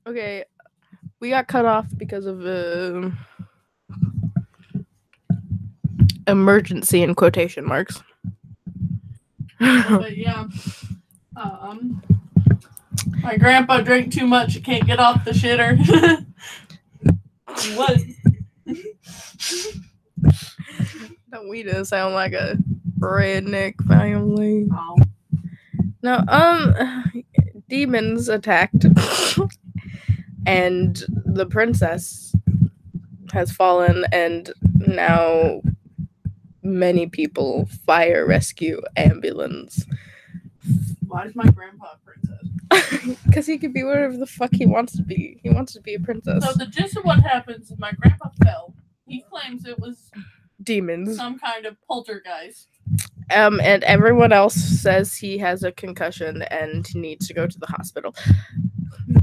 Okay, we got cut off because of emergency in quotation marks. But yeah, um, my grandpa drank too much. Can't get off the shitter. What? Don't we just sound like a redneck family? Oh. No, demons attacked, and the princess has fallen, and now many people, fire, rescue, ambulance. Why is my grandpa a princess? Because he could be whatever the fuck he wants to be. He wants to be a princess. So the gist of what happens is my grandpa fell. He claims it was Demons. some kind of poltergeist. And everyone else says he has a concussion and needs to go to the hospital.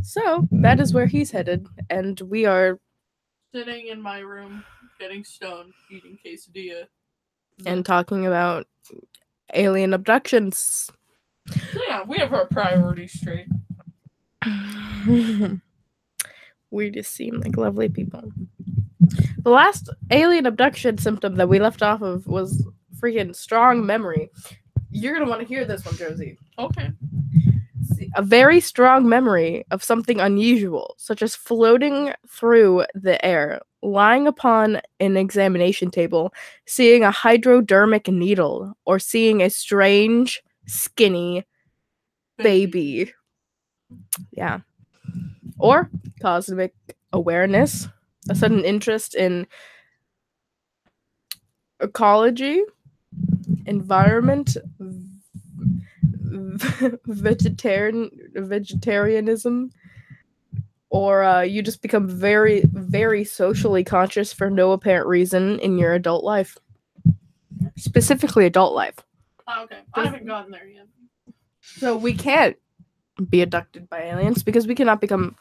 So that is where he's headed, and we are Sitting in my room, getting stoned, eating quesadilla. and talking about alien abductions. So yeah, we have our priorities straight. We just seem like lovely people. The last alien abduction symptom that we left off of was freaking strong memory. You're gonna want to hear this one, Josie. Okay. A very strong memory of something unusual, such as floating through the air, lying upon an examination table, seeing a hypodermic needle, or seeing a strange, skinny baby. Yeah. Or cosmic awareness, a sudden interest in ecology, environment, vegetarianism, or you just become very, very socially conscious for no apparent reason in your adult life. Specifically, adult life. Oh, okay. I haven't gotten there yet. So we can't be abducted by aliens because we cannot become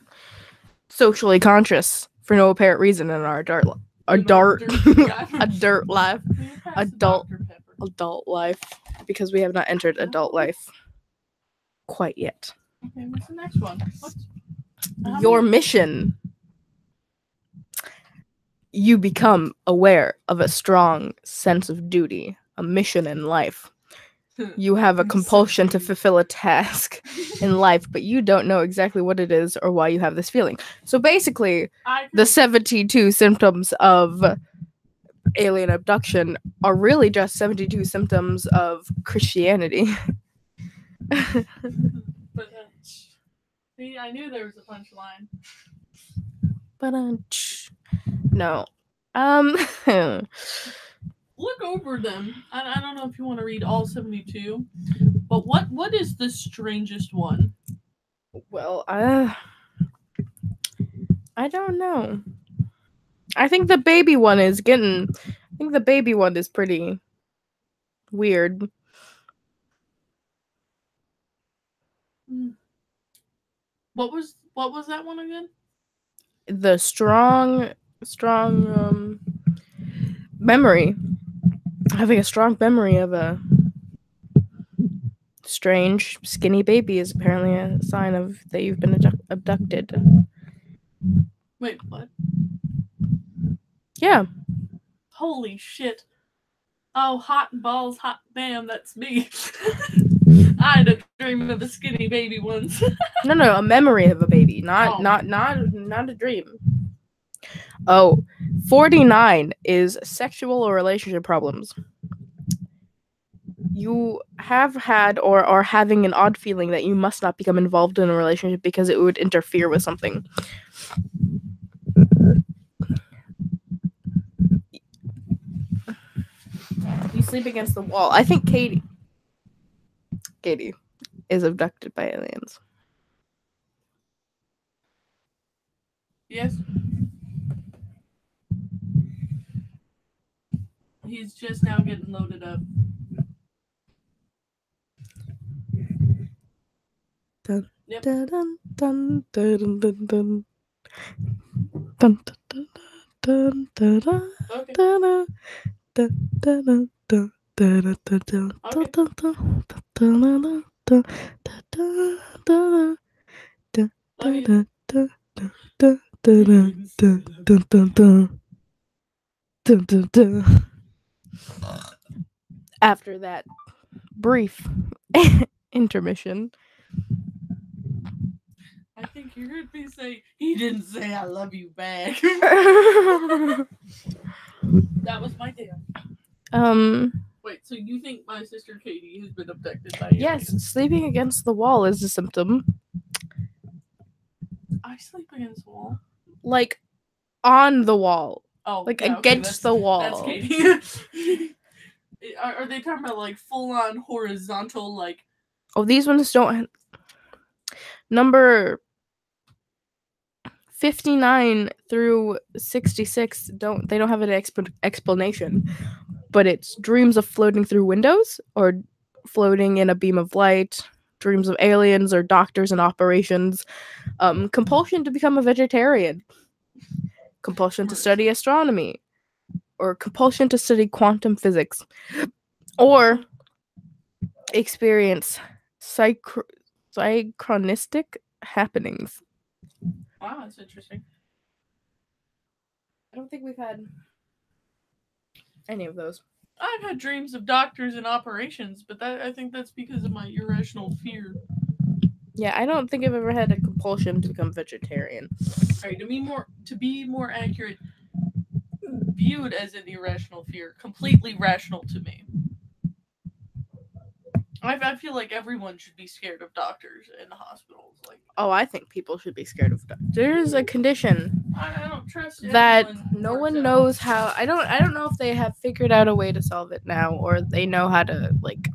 socially conscious for no apparent reason in our adult life, adult life, because we have not entered adult life quite yet. Okay, what's the next one? Your mission. You become aware of a strong sense of duty, a mission in life. You have a compulsion to fulfill a task in life, but you don't know exactly what it is or why you have this feeling. So basically, the 72 symptoms of alien abduction are really just 72 symptoms of Christianity. But see, I knew there was a punchline. But no. Look over them. I don't know if you want to read all 72, but what is the strangest one? Well, I don't know. I think the baby one is getting. I think the baby one is pretty weird. What was that one again? The strong memory. Having a strong memory of a strange skinny baby is apparently a sign of that you've been abducted. Wait, what? Yeah. Holy shit. Oh, hot balls, hot damn, that's me. I had a dream of the skinny baby once. No, a memory of a baby, not a dream. Oh, 49 is sexual or relationship problems. You have had or are having an odd feeling that you must not become involved in a relationship because it would interfere with something. You sleep against the wall. I think Katie is abducted by aliens. Yes. He's just now getting loaded up. Dun, yep. dun, dun, dun, dun, dun, dun. Dun, dun, dun, dun, dun, okay. Dun, dun, dun, dun, dun, dun, dun, Okay. dun, dun, dun, dun, dun, dun, dun, dun. Love you. Dun, dun, dun, dun, dun, dun, dun, dun, dun. Dun, dun, dun. After that brief intermission, I think you heard me say, he didn't say I love you back. That was my dad. Wait, so you think my sister Katie has been abducted by aliens? yes, sleeping against the wall is a symptom. I sleep against the wall. Like on the wall, Oh, like yeah, against the wall. That's Katie. Are they talking about like full on horizontal, like? Oh, these ones don't. Number 59 through 66 don't have an explanation, but it's dreams of floating through windows or floating in a beam of light, dreams of aliens or doctors in operations, compulsion to become a vegetarian, compulsion to study astronomy, or compulsion to study quantum physics, or experience synchronistic happenings. Wow, that's interesting. I don't think we've had any of those. I've had dreams of doctors in operations, but I think that's because of my irrational fear. Yeah, I don't think I've ever had a compulsion to become vegetarian. Right, to be more accurate, viewed as an irrational fear, completely rational to me. I feel like everyone should be scared of doctors in the hospitals. Like, oh, I think people should be scared of doctors. There's a condition I don't trust that no one knows how. I don't know if they have figured out a way to solve it now, or they know how to like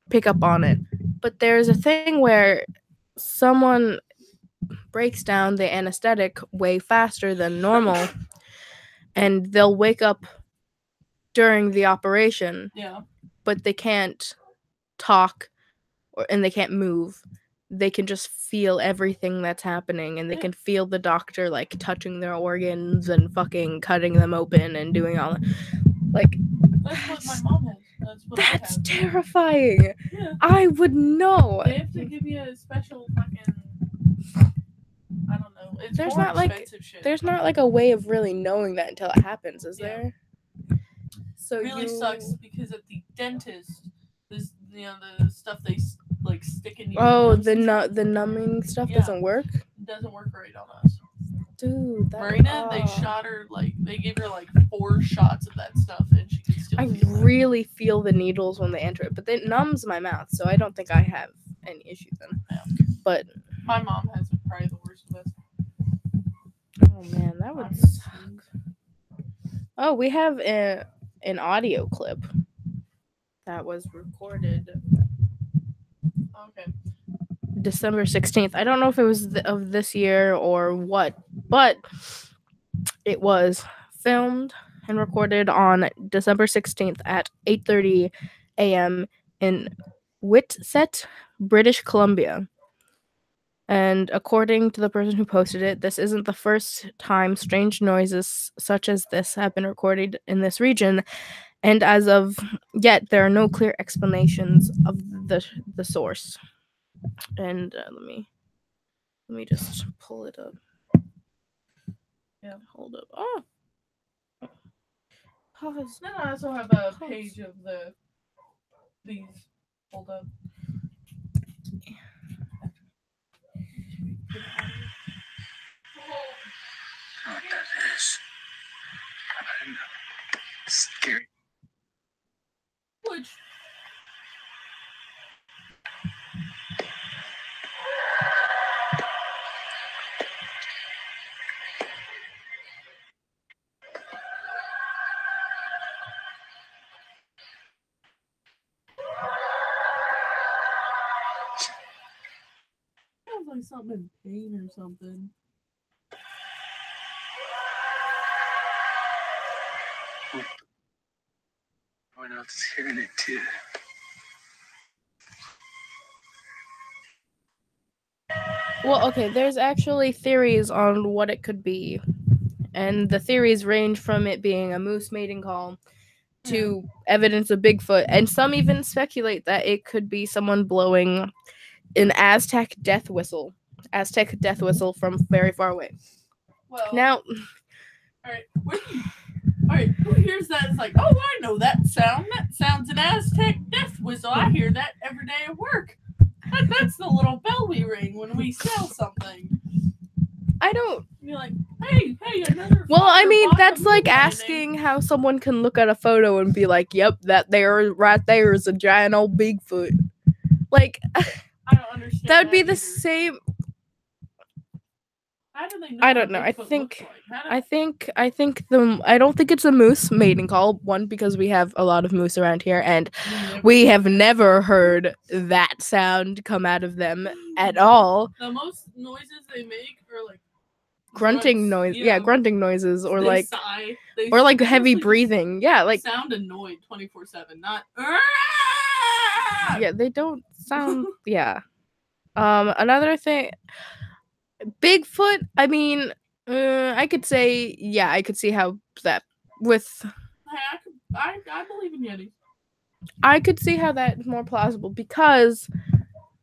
pick up on it. But there's a thing where someone breaks down the anesthetic way faster than normal, and they'll wake up during the operation. Yeah. But they can't talk and they can't move. They can just feel everything that's happening, and they can feel the doctor like touching their organs and fucking cutting them open and doing all that. Like, that's what my mom has. That's terrifying. Yeah. I would know. They have to give you a special fucking, I don't know. It's there's more not expensive shit. There's not like a way of really knowing that until it happens, is there? So it really sucks because at the dentist, this the stuff they like stick in your nose. The numbing stuff doesn't work. It doesn't work right on us. Dude, Marina, they shot her they gave her like 4 shots of that stuff, and she could still. I really feel the needles when they enter it, but it numbs my mouth, so I don't think I have any issue then. Yeah. But my mom has probably the worst of us. Oh man, that would suck. Oh, we have an audio clip that was recorded. Okay. December 16th. I don't know if it was of this year or what, but it was filmed and recorded on December 16th at 8:30 a.m. in Whitsett, British Columbia. And according to the person who posted it, this isn't the first time strange noises such as this have been recorded in this region, and as of yet, there are no clear explanations of the source. And let me just pull it up. Yeah, hold up. Oh, pause. Then I also have a page of these. Hold up. What that is? I don't know. Scary. Which? Sounds like something in pain or something. Everyone else is hearing it too. Well, okay, there's actually theories on what it could be. And the theories range from it being a moose mating call to evidence of Bigfoot. And some even speculate that it could be someone blowing an Aztec death whistle Aztec death whistle from very far away. Well, Now, all right. All right. Who hears that? It's like, oh, I know that sound. That sounds an Aztec death whistle. I hear that every day at work. That's the little bell we ring when we sell something. I don't. You're like, hey, another. Well, I fucker mean, bought that's the like moon landing. asking how someone can look at a photo and be like, "Yep, that there, right there, is a giant old Bigfoot." Like, I don't understand. that would be the either. same. How do they know? I don't know. What I Bigfoot think. looks like? I think I don't think it's a moose mating call. One, because we have a lot of moose around here, and we have never heard that sound come out of them at all. The most noises they make are like Grunting grunts, noise, you yeah, know. grunting noises, or They like, sigh. or like They heavy mostly just breathing. Yeah, like, sound annoyed 24/7, not. yeah, they don't sound. Yeah. Another thing, Bigfoot. I mean, I could say, yeah, I could see how that with. I believe in Yetis. I could see how that's more plausible because,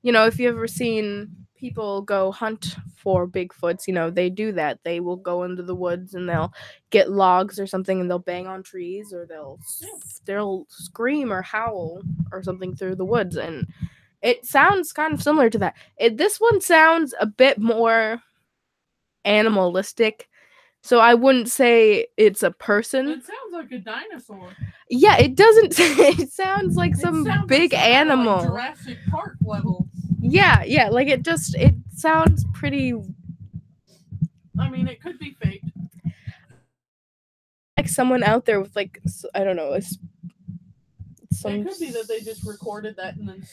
you know, if you've ever seen people go hunt for Bigfoots, you know, they do that. They will go into the woods and they'll get logs or something and they'll bang on trees or they'll scream or howl or something through the woods, and it sounds kind of similar to that. This one sounds a bit more animalistic. So I wouldn't say it's a person. It sounds like a dinosaur. Yeah, it doesn't. It sounds like It some sounds big like some kind of, animal. like Jurassic Park level. Yeah, like it sounds pretty. I mean, it could be faked. Like someone out there with like, I don't know, some. It could be that they just recorded that and then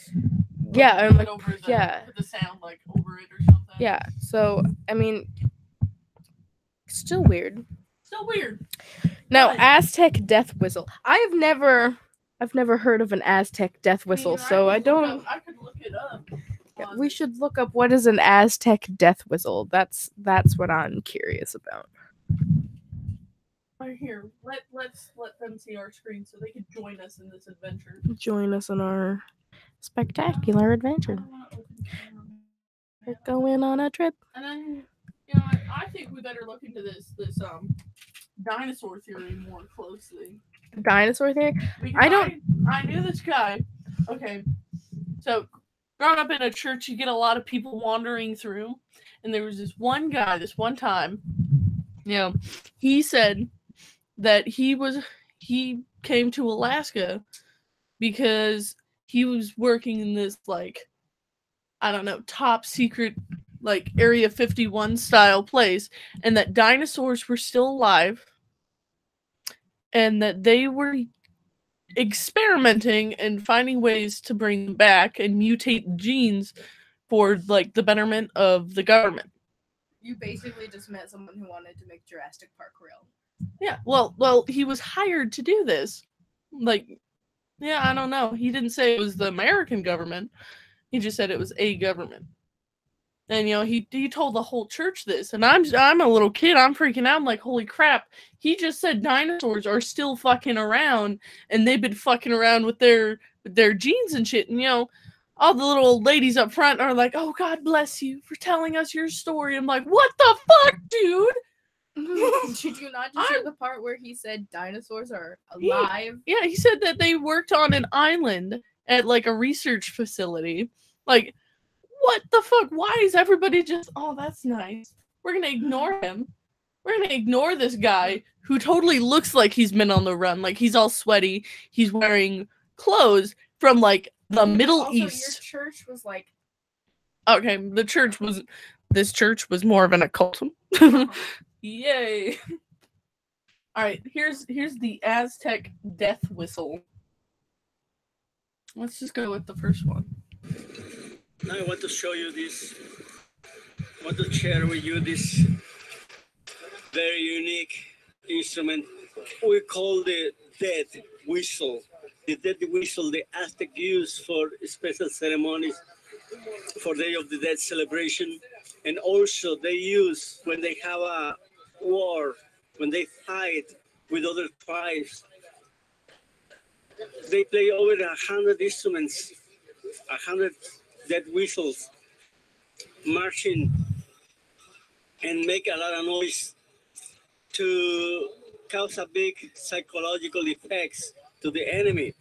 Yeah, and like, over the, yeah, put the sound like over it or something. yeah. So I mean, still weird. Still weird. Now, But- Aztec death whistle. I've never heard of an Aztec death whistle, so I don't. I could look it up. Yeah, we should look up what is an Aztec death whistle. That's what I'm curious about. Right here. Let's let them see our screen so they can join us in this adventure. Join us on our spectacular adventure. We're going on a trip. And then, you know, I think we better look into this dinosaur theory more closely. Dinosaur theory? Because I knew this guy. Okay, so growing up in a church, you get a lot of people wandering through, and there was this one guy. This one time, you know, he said that he came to Alaska because he was working in this, like, I don't know, top secret, like, Area 51 style place, and that dinosaurs were still alive, and that they were experimenting and finding ways to bring them back and mutate genes for, like, the betterment of the government. You basically just met someone who wanted to make Jurassic Park real. Yeah, well, he was hired to do this. Like, yeah, I don't know. He didn't say it was the American government. He just said it was a government. And, you know, he told the whole church this. And I'm a little kid. I'm freaking out. I'm like, holy crap. He just said dinosaurs are still fucking around. And they've been fucking around with their genes and shit. And, you know, all the little ladies up front are like, oh, God bless you for telling us your story. I'm like, what the fuck, dude? Did you not just hear the part where he said dinosaurs are alive? Yeah, he said that they worked on an island at, like, a research facility. Like, what the fuck? Why is everybody just, oh, that's nice. We're going to ignore him. We're going to ignore this guy who totally looks like he's been on the run. Like, he's all sweaty. He's wearing clothes from, like, the Middle East. Your church was like... Okay, this church was more of an occult. Yay. All right, here's the Aztec death whistle. Let's just go with the first one. Now I want to show you this. I want to share with you this very unique instrument we call the death whistle. The death whistle the Aztec use for special ceremonies, for Day of the Dead celebration, and also they use when they have a war, when they fight with other tribes. They play over 100 instruments, 100 death whistles, marching and make a lot of noise to cause a big psychological effects to the enemy.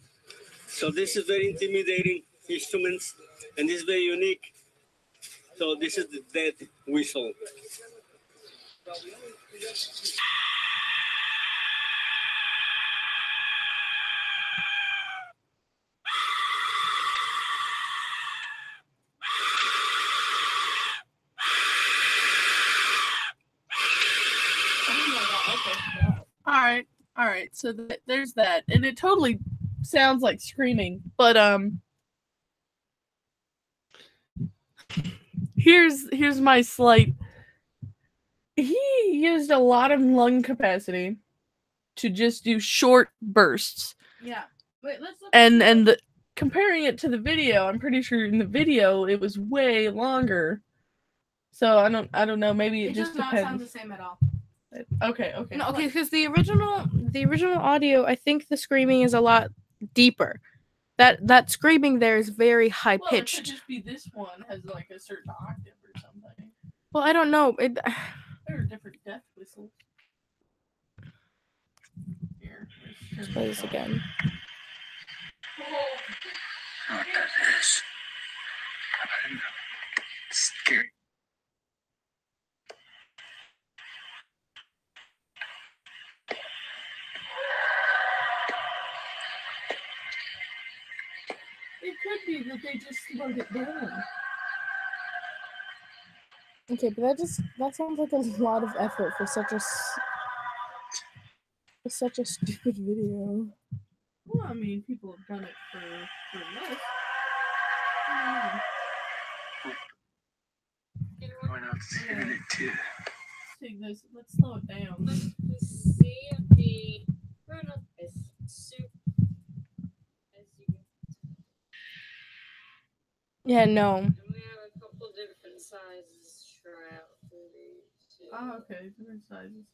So this is very intimidating instruments, and this is very unique. So this is the death whistle. All right. So there's that, and it totally sounds like screaming. But here's my slight. He used a lot of lung capacity to just do short bursts. Yeah. Wait, let's look. And comparing it to the video, I'm pretty sure in the video it was way longer. So I don't know. Maybe it just does not depends. sound the same at all. Okay. No, okay, because the original audio, I think the screaming is a lot deeper. That screaming there is very high Well, it could pitched. just be this one has like a certain octave or something. Well, I don't know. There are different death whistles. Here, let's Play this again. What that is. I don't know. It's scary. It could be that they just slowed it down. Okay, but that sounds like a lot of effort for such a stupid video. Well, I mean, people have done it for less. Everyone else is hearing it too. Let's take this. Let's slow it down. Let's see if the grown-up is super as you can. Yeah, no. And we have a couple different sizes to try out for these too. Oh, okay, different sizes.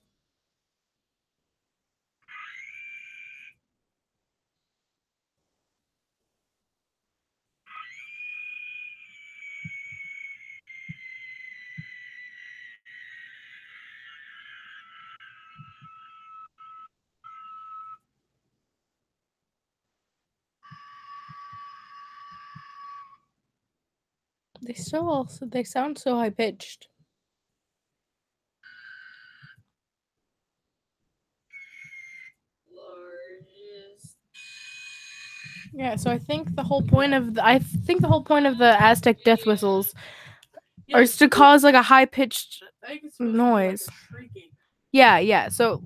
They sound so high pitched. Largest. Yeah, so I think the whole point of the Aztec death whistles are to cause like a high pitched I think it's supposed to be noise. like a shrieking. Yeah. So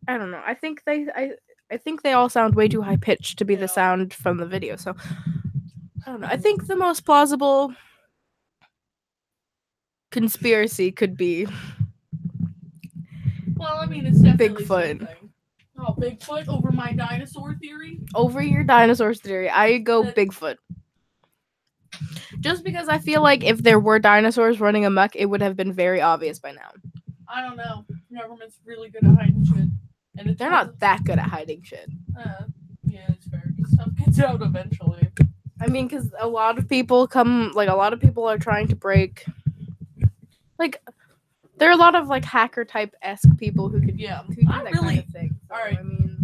I don't know. I think they all sound way too high pitched to be the Yeah. sound from the video. So I don't know. I think the most plausible conspiracy could be Well, I mean, it's definitely Bigfoot. something. Oh, Bigfoot over my dinosaur theory? over your dinosaurs theory. I go That- Bigfoot. Just because I feel like if there were dinosaurs running amok, it would have been very obvious by now. I don't know. The government's really good at hiding shit. And it's They're not that good at hiding shit. Yeah, it's fair. 'Cause stuff gets out eventually. I mean, because a lot of people are trying to break. Like, there are a lot of like hacker type esque people who could do Yeah. that I really. kind of thing. So, Alright. I mean,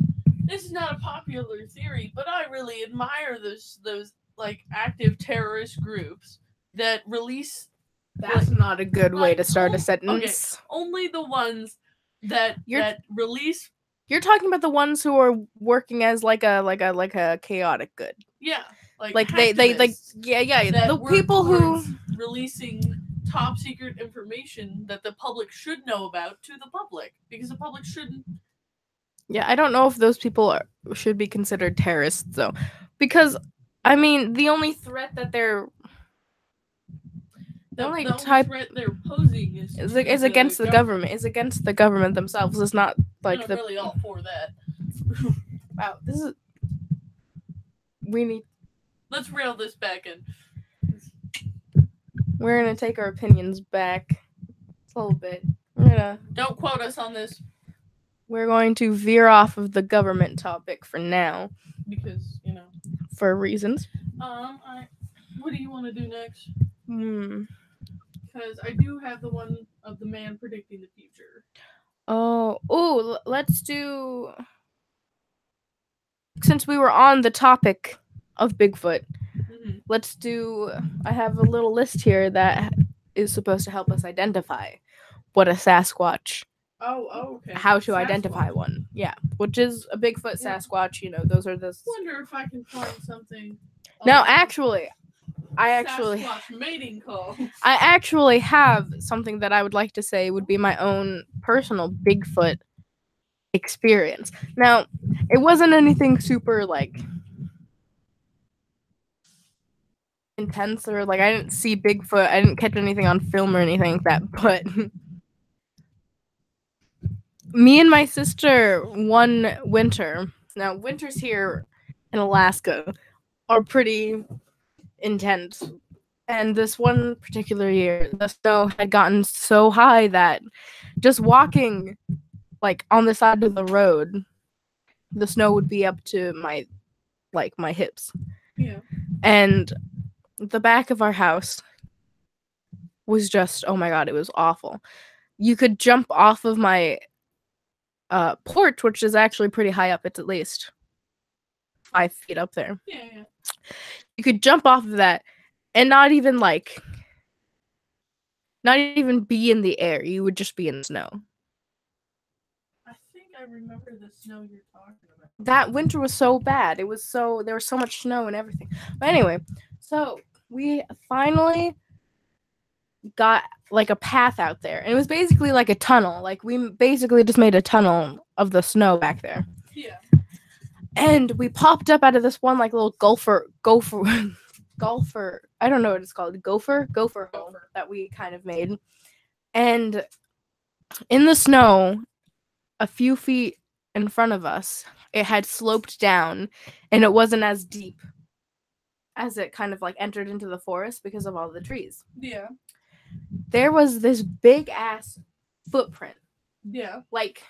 This is not a popular theory, but I really admire those like active terrorist groups that release that's not a good way to start a okay. sentence. only the ones that release. You're talking about the ones who are working as like a chaotic good. Yeah, Like they hacktivists yeah that the work people who towards releasing top secret information that the public should know about to the public, because the public shouldn't. I don't know if those people should be considered terrorists though, because I mean the only threat that they're The only only type- threat they're posing is against the government. Is against the government themselves. It's not like I'm the really all for that. wow. This is we need. Let's reel this back in. We're gonna take our opinions back a little bit. Don't quote us on this We're going to veer off of the government topic for now, because for reasons. What do you want to do next? Hmm. Because I do have the one of the man predicting the future. Let's do. Since we were on the topic of Bigfoot, Mhm. let's do. I have a little list here that is supposed to help us identify what a Sasquatch, Okay. how to identify Sasquatch. one. Yeah, which is a Bigfoot, Yeah. Sasquatch. Those are the. Wonder if I can find something. Now, on actually, I Sasquatch mating call. actually have something that I would like to say would be my own personal Bigfoot experience. Now, it wasn't anything super like intense or like I didn't see Bigfoot. I didn't catch anything on film or anything like that, but me and my sister one winter. Now, winters here in Alaska are pretty intense. And this one particular year, the snow had gotten so high that just walking like on the side of the road, the snow would be up to my hips. Yeah. And the back of our house was just, oh my god, it was awful. You could jump off of my porch, which is actually pretty high up. It's at least 5 feet up there. Yeah. You could jump off of that and not even be in the air. You would just be in the snow. I think I remember the snow you're talking about. That winter was so bad. There was so much snow and everything. But anyway, so we finally got like a path out there. And it was basically like a tunnel. Like we basically just made a tunnel of the snow back there. Yeah. And we popped up out of this one like little golfer I don't know what it's called. Gopher hole that we kind of made. And in the snow, a few feet in front of us, it had sloped down and it wasn't as deep as it kind of like entered into the forest because of all the trees. Yeah. There was this big ass footprint. Yeah. Like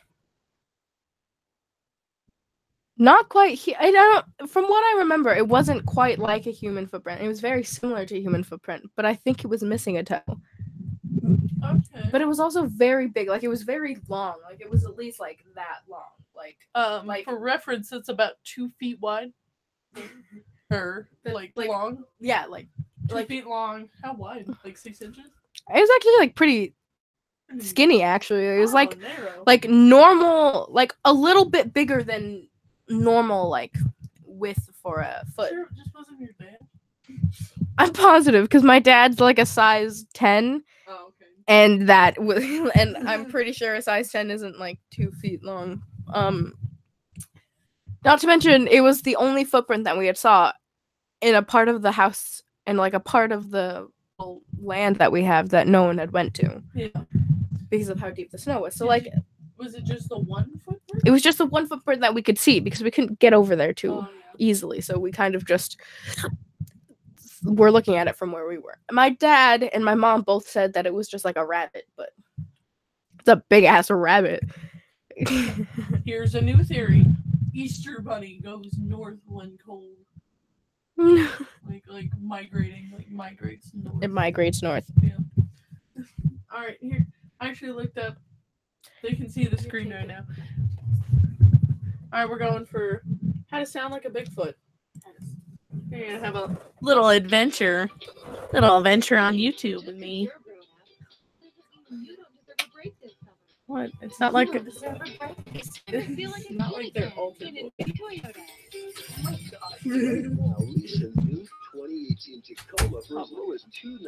not quite I don't from what I remember, it wasn't quite like a human footprint. It was very similar to a human footprint, but I think it was missing a toe. Okay. But it was also very big. Like it was very long. Like it was at least like that long. Like for reference, it's about 2 feet wide. Or like long. Yeah, like 2 feet long. How wide? Like 6 inches? It was actually like pretty skinny actually. It was narrow. like normal, like a little bit bigger than normal like width for a foot. Sure, it just wasn't your dad. I'm positive because my dad's like a size 10. Oh, okay. And and I'm pretty sure a size 10 isn't like 2 feet long. Not to mention it was the only footprint that we had saw in a part of the house and like a part of the land that we have that no one had went to. Yeah. Because of how deep the snow was. So like was it just the one footprint? It was just the one footprint that we could see because we couldn't get over there too yeah. easily. So we kind of just were looking at it from where we were. My dad and my mom both said that it was just like a rabbit, but it's a big ass rabbit. Here's a new theory. Easter bunny goes north when cold. like migrating, like migrates north. It migrates north. Yeah. All right, here. I actually looked up. They can see the screen right now. All right, we're going for how to sound like a Bigfoot. You're gonna have a little adventure on YouTube with me. What? It's not like it's not like they're altered.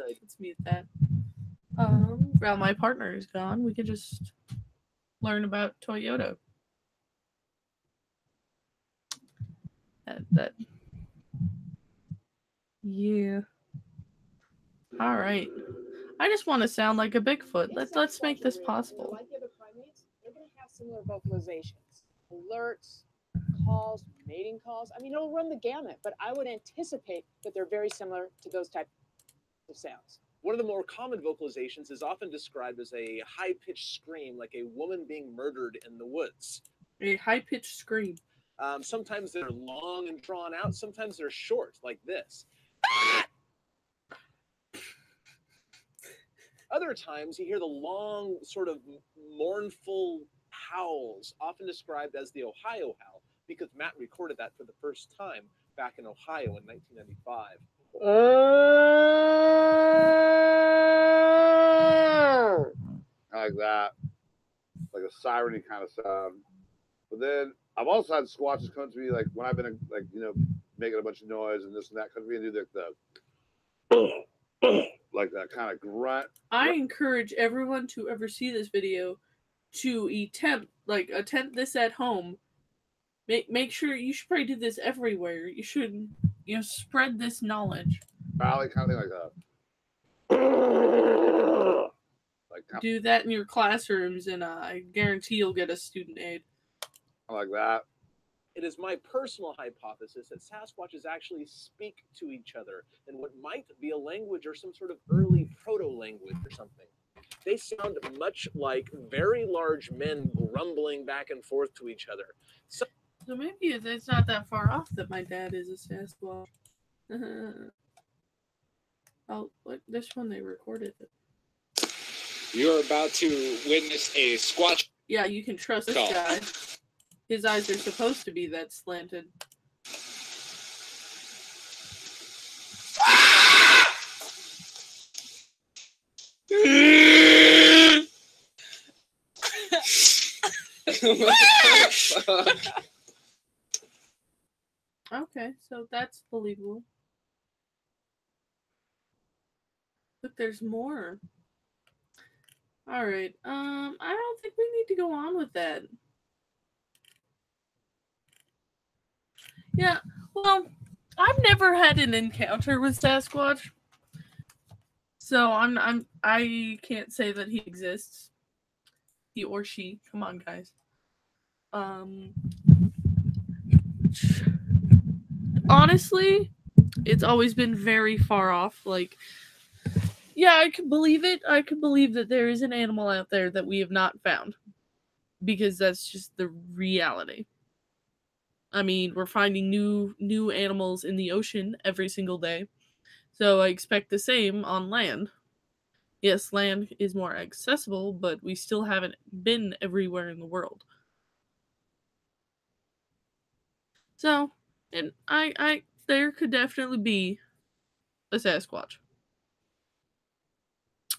Let's mute that. While my partner is gone, we could just learn about Toyota. That. Yeah. All right. I just want to sound like a Bigfoot. Let's make this possible. Like the other primates, they're going to have similar vocalizations, alerts, calls, mating calls. I mean, it'll run the gamut, but I would anticipate that they're very similar to those types of sounds. One of the more common vocalizations is often described as a high-pitched scream, like a woman being murdered in the woods. A high-pitched scream. Sometimes they're long and drawn out. Sometimes they're short, like this. other times, you hear the long, sort of mournful howls, often described as the Ohio howl, because Matt recorded that for the first time back in Ohio in 1995. Like that, like a siren kind of sound. But then I've also had squatches come to me like when I've been like making a bunch of noise and this and that, come to me and do the like that kind of grunt. I encourage everyone to ever see this video to attempt this at home. Make sure you should probably do this everywhere. You should spread this knowledge. Valley kind of thing like that. Do that in your classrooms, and I guarantee you'll get a student aid. Like that. It is my personal hypothesis that Sasquatches actually speak to each other in what might be a language or some sort of early proto-language or something. They sound much like very large men grumbling back and forth to each other. So maybe it's not that far off that my dad is a Sasquatch. Oh, look, this one they recorded it. You're about to witness a Squatch. Yeah, you can trust this guy. His eyes are supposed to be that slanted. Okay, so that's believable. Look, there's more. All right. I don't think we need to go on with that. Yeah. Well, I've never had an encounter with Sasquatch, so I can't say that he exists. He or she. Come on, guys. Honestly, it's always been very far off. Like, yeah, I could believe it. I could believe that there is an animal out there that we have not found, because that's just the reality. I mean, we're finding new animals in the ocean every single day, so I expect the same on land. Yes, land is more accessible, but we still haven't been everywhere in the world. So, and there could definitely be a Sasquatch.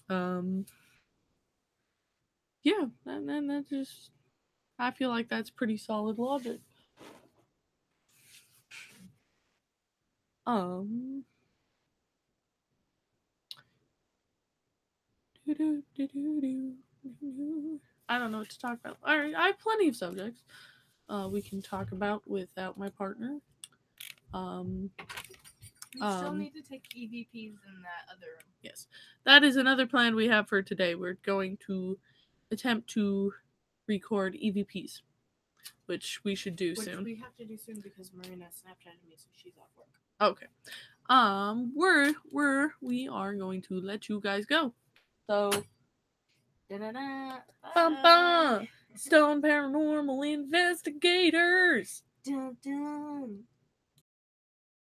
Yeah, and that just, I feel like that's pretty solid logic. I don't know what to talk about. All right, I have plenty of subjects we can talk about without my partner. We still need to take EVPs in that other room. Yes, that is another plan we have for today. We're going to attempt to record EVPs, which we should do soon. Which we have to do soon because Marina Snapchatted me, so she's off work. Okay. We are going to let you guys go. So, Stone Paranormal Investigators. Dun, dun.